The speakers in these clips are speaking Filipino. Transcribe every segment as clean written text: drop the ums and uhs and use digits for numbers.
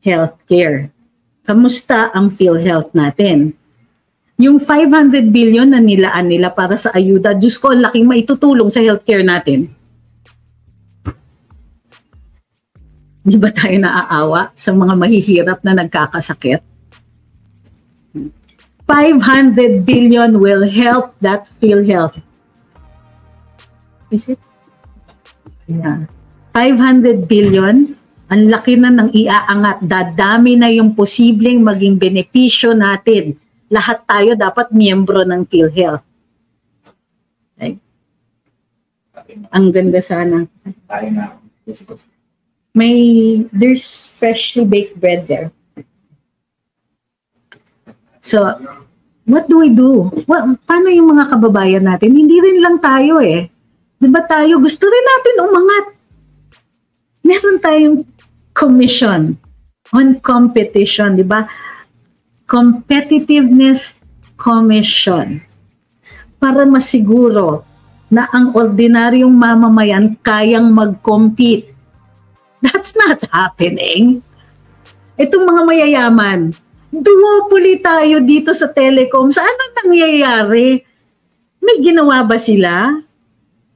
healthcare. Kamusta ang PhilHealth natin? Yung 500 billion na nilaan nila para sa ayuda, Diyos ko, ang laking maitutulong sa healthcare natin. Di ba tayo naaawa sa mga mahihirap na nagkakasakit? 500 billion will help that PhilHealth. Is it? Yeah. 500 billion, ang laki na ng iaangat. Dadami na yung posibleng maging benepisyo natin. Lahat tayo dapat miyembro ng PhilHealth. Okay. Ang ganda sana. There's freshly baked bread there. So, what do we do? Paano yung mga kababayan natin? Hindi rin lang tayo eh. Diba tayo, gusto rin natin umangat. Meron tayong commission on competition, diba? Competitiveness Commission para masiguro na ang ordinaryong mamamayan kayang mag-compete. That's not happening. Itong mga mayayaman, duopoly tayo dito sa telecom. Saan ang nangyayari? May ginawa ba sila?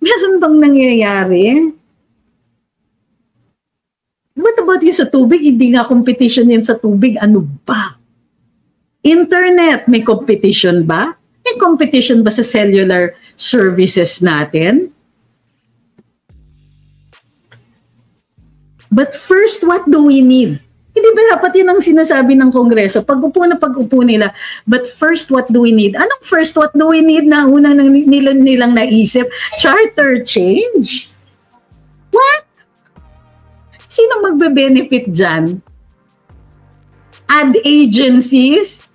Meron bang nangyayari? What about yung sa tubig? Hindi nga competition yan sa tubig. Ano ba? Internet, may competition ba? May competition ba sa cellular services natin? But first, what do we need? Hindi ba dapat yun ang sinasabi ng Kongreso? Pag-upo nila. But first, what do we need? Anong first, what do we need na una nilang naisip? Charter change? What? Sino magbe-benefit dyan? Ad agencies?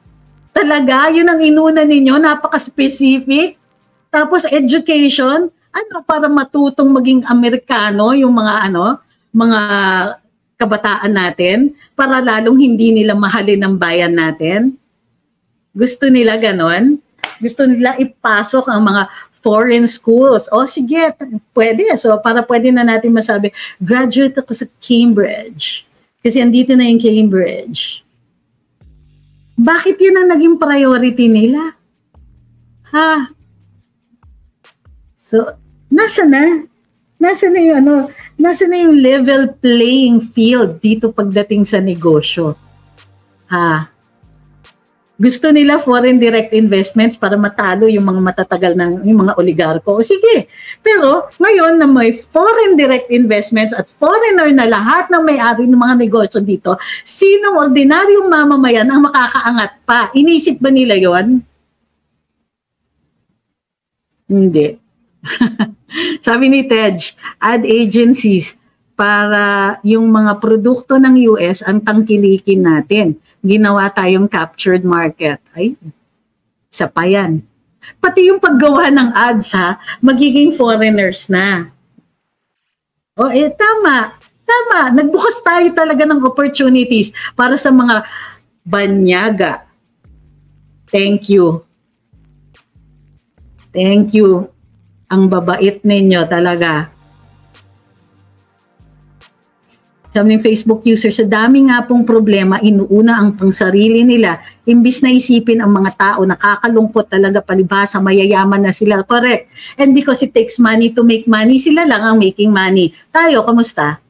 Talaga, yun ang inuna ninyo, napaka-specific. Tapos education, para matutong maging Amerikano yung mga kabataan natin, para lalong hindi nila mahalin ang bayan natin. Gusto nila ganon? Gusto nila ipasok ang mga foreign schools. O sige, pwede. So para pwede na natin masabi, graduate ako sa Cambridge. Kasi andito na yung Cambridge. Bakit yun ang naging priority nila? Ha? So, nasa na yung level playing field dito pagdating sa negosyo? Ha? Gusto nila foreign direct investments para matalo yung mga matatagal yung mga oligarko. O sige. Pero ngayon na may foreign direct investments at foreigner na lahat ng may-ari ng mga negosyo dito, sinong ordinaryong mamamayan ang makakaangat pa? Inisip ba nila yon? Hindi. Sabi ni Tej, ad agencies para yung mga produkto ng US ang tangkilikin natin. Ginawa tayong captured market. Ay, isa pa yan. Pati yung paggawa ng ads magiging foreigners na. Tama. Nagbukas tayo talaga ng opportunities para sa mga banyaga. Thank you. Ang babait ninyo talaga. Sabi ng Facebook user, sa dami nga pong problema, inuuna ang pangsarili nila. Imbis na isipin ang mga tao, nakakalungkot talaga palibhasa, mayayaman na sila. Correct. And because it takes money to make money, sila lang ang making money. Tayo, kamusta?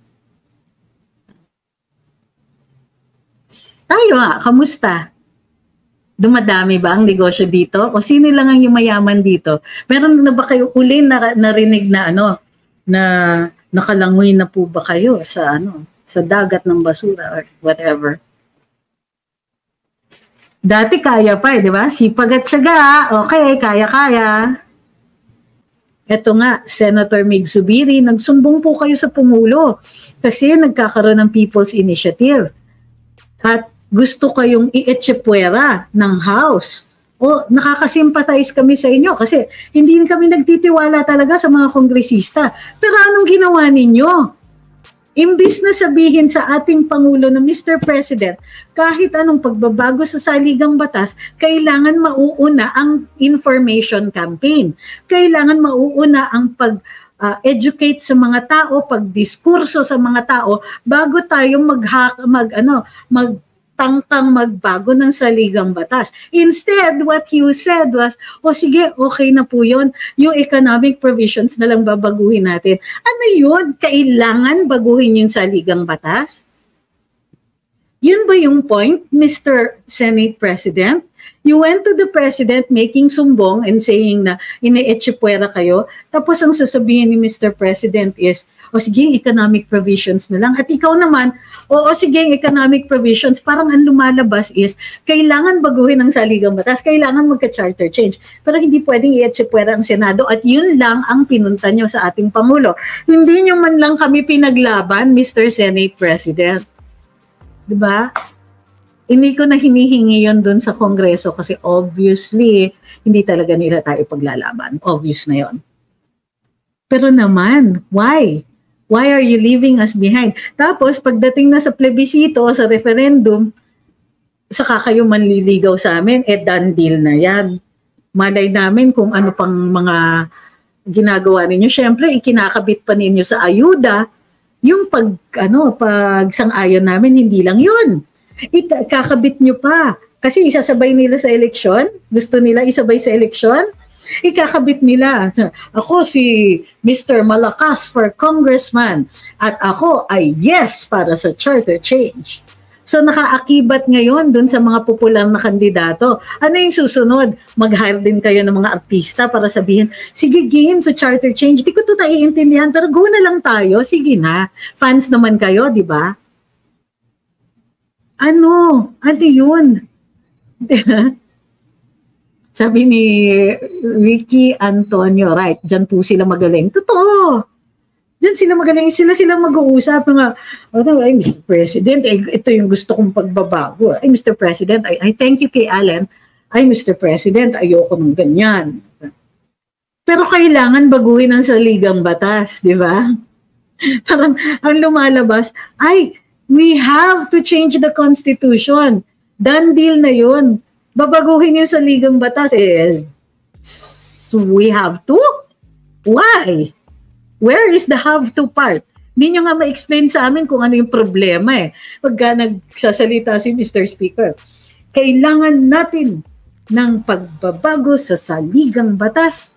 Kamusta? Dumadami ba ang negosyo dito? O sino lang ang yung mayaman dito? Meron na ba kayo uli narinig na na nakalangoy na po ba kayo sa sa dagat ng basura or whatever? Dati kaya pa di ba? Sipag at tiyaga. Okay, kaya. Ito nga, Senator Mig Zubiri, nagsumbong po kayo sa Pangulo kasi nagkakaroon ng People's Initiative. At gusto kayong i-etsepwera ng House. Nakakasimpatize kami sa inyo kasi hindi kami nagtitiwala talaga sa mga kongresista. Pero anong ginawa ninyo? Imbis na sabihin sa ating Pangulo na Mr. President, kahit anong pagbabago sa saligang batas, kailangan mauuna ang information campaign. Kailangan mauuna ang educate sa mga tao, pagdiskurso sa mga tao bago tayo magtangkang magbago ng saligang batas. Instead, what you said was, sige, okay na po yun. Yung economic provisions na lang babaguhin natin. Ano yun? Kailangan baguhin yung saligang batas? Yun ba yung point, Mr. Senate President? You went to the President making sumbong and saying na ine-etchipwera kayo, tapos ang sasabihin ni Mr. President is, sige, economic provisions na lang. At ikaw naman, sige, economic provisions, parang ang lumalabas is, kailangan baguhin ang saligang batas, kailangan magka-charter change. Pero hindi pwedeng i-etchipwera ang Senado at yun lang ang pinunta nyo sa ating Pangulo. Hindi nyo man lang kami pinaglaban, Mr. Senate President. Diba? Hindi ko na hinihingi yun dun sa Kongreso kasi obviously, hindi talaga nila tayo paglalaban. Obvious na yun. Pero naman, why? Why are you leaving us behind? Tapos, pagdating na sa plebisito, sa referendum, saka kayo manliligaw sa amin, done deal na yan. Malay namin kung ano pang mga ginagawa ninyo. Siyempre, ikinakabit pa ninyo sa ayuda, yung pagsang-ayon namin, hindi lang yun. Kakabit nyo pa. Kasi isasabay nila sa eleksyon. Gusto nila isabay sa eleksyon. Ikakabit nila. Ako si Mr. Malakas for congressman. At ako ay yes para sa charter change. So nakaakibat ngayon dun sa mga popular na kandidato. Ano yung susunod? Mag-hire din kayo ng mga artista para sabihin, sige, game to charter change. Di ko ito naiintindihan, pero go na lang tayo. Sige na. Fans naman kayo, di ba? Ano yun? Sabi ni Ricky Antonio, right, dyan po sila magaling. Totoo. Diyan sila magaling, sila mag-uusap nga, ay Mr. President, ito yung gusto kong pagbabago. Ay Mr. President, I thank you kay Allen. Ay Mr. President, ayoko ng ganyan. Pero kailangan baguhin ang saligang batas, di ba? Parang ang lumalabas, we have to change the Constitution. Done deal na yun. Babaguhin yung saligang batas. So we have to? Why? Where is the have to part? Hindi nyo nga ma-explain sa amin kung ano yung problema eh. Pagka nagsasalita si Mr. Speaker, kailangan natin ng pagbabago sa saligang batas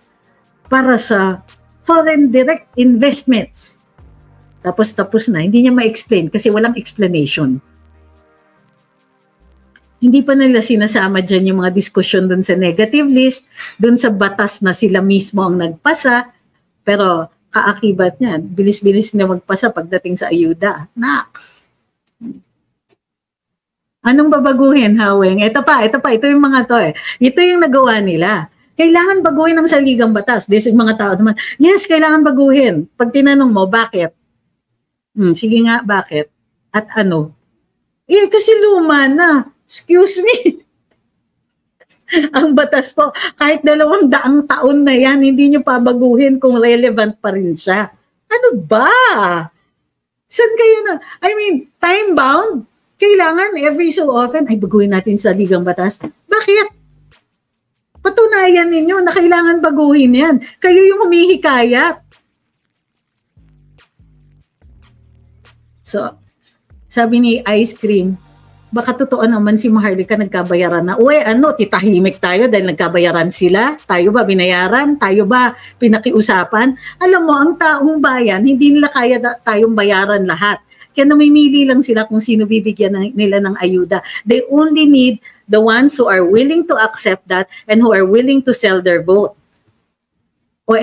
para sa foreign direct investments. Tapos na. Hindi niya ma-explain kasi walang explanation. Hindi pa nila sinasama dyan yung mga diskusyon dun sa negative list, dun sa batas na sila mismo ang nagpasa, pero kaakibat niyan, bilis-bilis na magpasa pagdating sa ayuda. Naks. Anong babaguhin, Haweng? Ito yung mga to eh. Ito yung nagawa nila. Kailangan baguhin ang saligang batas. There's mga tao naman, yes, kailangan baguhin. Pag tinanong mo, bakit? Sige nga, bakit? At ano? Kasi luma na. Excuse me. Ang batas po, kahit 200 taon na yan, hindi nyo pabaguhin kung relevant pa rin siya. Ano ba? Saan kayo na? I mean, time-bound? Kailangan every so often, baguhin natin sa ligang batas. Bakit? Patunayan ninyo na kailangan baguhin yan. Kayo yung humihikayat. So, sabi ni Ice Cream, baka totoo naman si Maharlika nagkabayaran na, titahimik tayo dahil nagkabayaran sila? Tayo ba binayaran? Tayo ba pinakiusapan? Alam mo, ang taong bayan, hindi nila kaya tayong bayaran lahat. Kaya namimili lang sila kung sino bibigyan nila ng ayuda. They only need the ones who are willing to accept that and who are willing to sell their vote.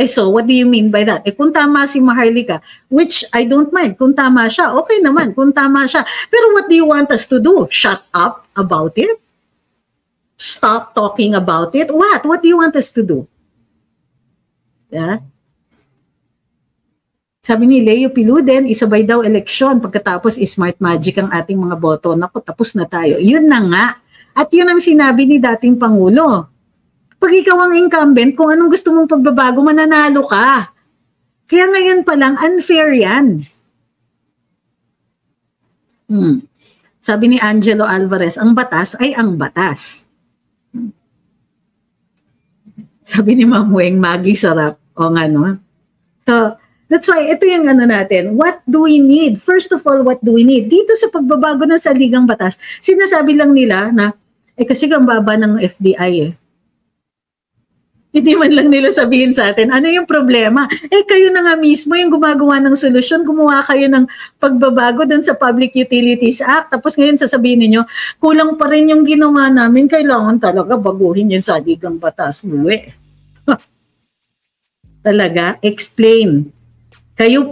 So what do you mean by that? Kung tama si Maharlika, which I don't mind, kung tama siya, okay naman, kung tama siya. Pero what do you want us to do? Shut up about it? Stop talking about it? What? What do you want us to do? Yeah? Sabi ni Leo Piluden, isabay daw eleksyon, pagkatapos smart magic ang ating mga boto. Naku, tapos na tayo. Yun na nga. At yun ang sinabi ni dating Pangulo. Pag ikaw ang incumbent, kung anong gusto mong pagbabago, mananalo ka. Kaya ngayon pa lang, unfair yan. Sabi ni Angelo Alvarez, ang batas ay ang batas. Sabi ni Ma'am Weng, Maggie sarap. O nga no? So, That's why, ito yung ano natin. What do we need? First of all, what do we need? Dito sa pagbabago ng saligang batas, sinasabi lang nila na, kasi ang baba ng FDI eh. Hindi man lang nila sabihin sa atin, ano yung problema? Kayo na nga mismo yung gumagawa ng solusyon, gumawa kayo ng pagbabago dun sa Public Utilities Act. Tapos ngayon sasabihin niyo, kulang pa rin yung ginawa namin, kailangan talaga baguhin yung saligang batas. Uwe. Talaga, explain. Kayo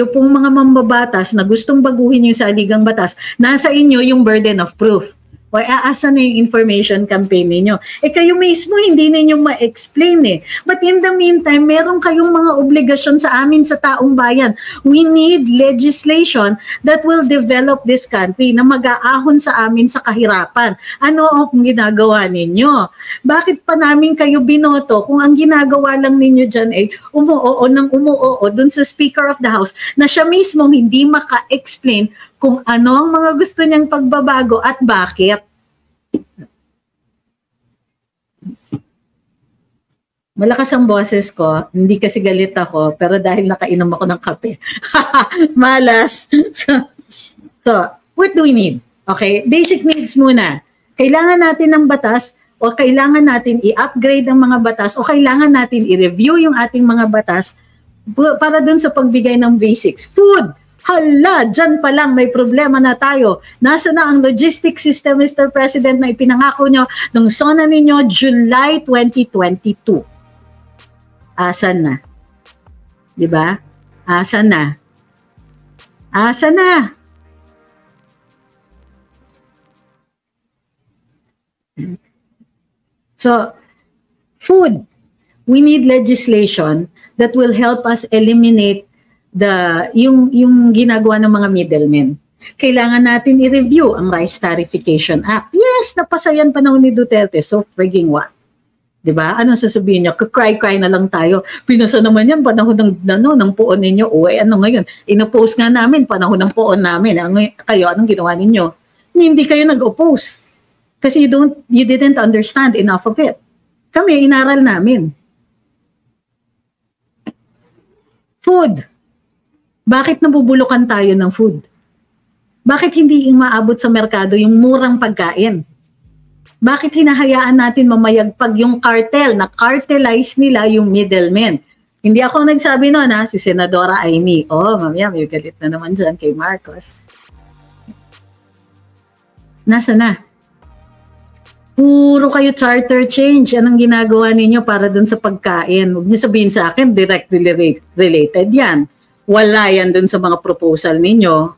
pong mga mambabatas na gustong baguhin yung saligang batas, nasa inyo yung burden of proof. O aasa na yung information campaign ninyo. Kayo mismo hindi ninyo ma-explain eh. But in the meantime, meron kayong mga obligasyon sa amin sa taong bayan. We need legislation that will develop this country na mag-aahon sa amin sa kahirapan. Ano ang ginagawa ninyo? Bakit pa namin kayo binoto kung ang ginagawa lang ninyo dyan ay umuoo ng umuoo dun sa Speaker of the House na siya mismo hindi maka-explain kung ano ang mga gusto niyang pagbabago at bakit. Malakas ang boses ko, hindi kasi galit ako, pero dahil nakainom ako ng kape. Malas. So, what do we need? Okay, basic needs muna. Kailangan natin ng batas o kailangan natin i-upgrade ang mga batas o kailangan natin i-review yung ating mga batas para dun sa pagbigay ng basics. Food. Hala, dyan pa lang may problema na tayo. Nasa na ang logistics system, Mr. President, na ipinangako nyo nung SONA ninyo July 2022. Asan na? Diba? Asan na? Asan na? So, food. We need legislation that will help us eliminate yung ginagawa ng mga middlemen. Kailangan natin i-review ang Rice Tariffication Act. Yes, napasa yan panahon ni Duterte. So frigging what? Diba? Anong sasabihin niyo? Cry-cry na lang tayo. Pinasa naman yan panahon ng poon ninyo. Ano ngayon? Inoppose nga namin panahon ng poon namin. Kayo, anong ginawa ninyo? Hindi kayo nag-oppose. Kasi you didn't understand enough of it. Kami, inaral namin. Food. Bakit nabubulukan tayo ng food? Bakit hindi maabot sa merkado yung murang pagkain? Bakit hinahayaan natin mamayagpag yung cartel, na cartelize nila yung middlemen? Hindi ako nagsabi noon si Senadora Amy. Mamaya may galit na naman dyan kay Marcos. Nasa na? Puro kayo charter change. Anong ginagawa ninyo para dun sa pagkain? Huwag niyo sabihin sa akin, directly related yan. Wala yan dun sa mga proposal ninyo.